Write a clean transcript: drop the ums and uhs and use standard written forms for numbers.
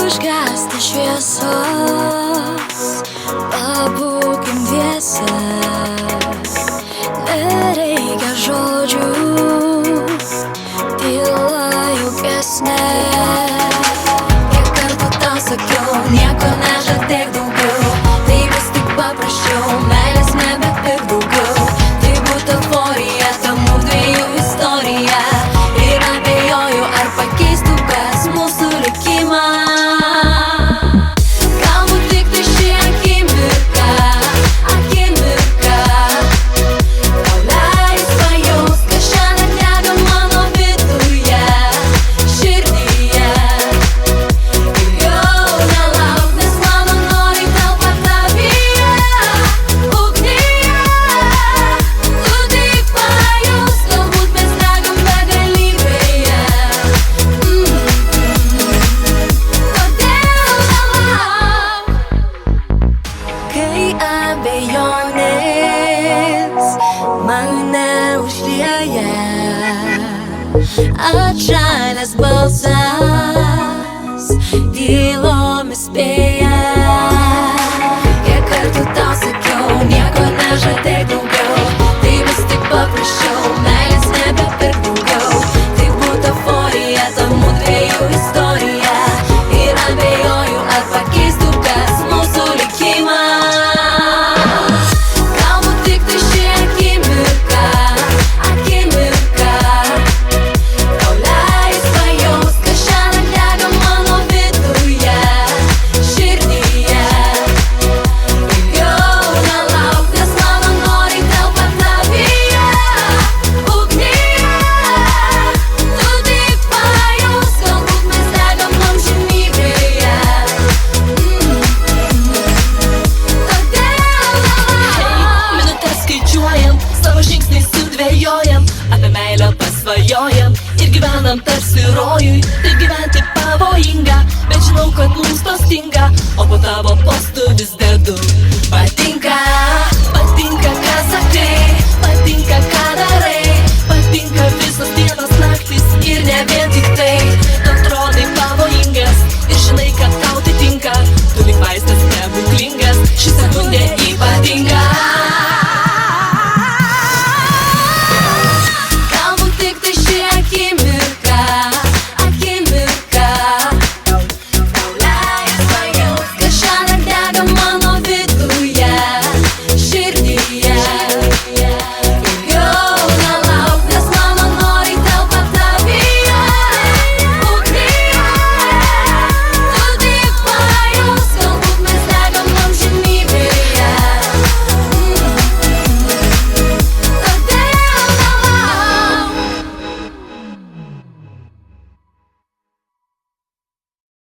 Užgęsta šviesos, pabūkim dviese, nereikia žodžių, tyla jaukesnė. Kiek kartų tau sakiau, nieko nežadėk daugiau, tai bus tik paprasčiau, meilės nebepirk daugiau. Tai būtų euforija, ta mūdviejų istorija, ir abejoju, ar pakeistų kas mūsų likimą. Abejonės mane užlieja, atšalęs balsas tylomis spėja. Kiek kartų tau sakiau, nieko nežadėk daugiau, tai bus tik paprasčiau, meilės nebepirk daugiau. Tai būtų euforija, ta mūdviejų istorija, ir abejoju, ar pakeistų kas mūsų likimą. Apie meilę pasvajojam ir gyvenam tarsi rojui. Taip gyventi pavojinga, bet žinau, kad mums to stinga. O po tavo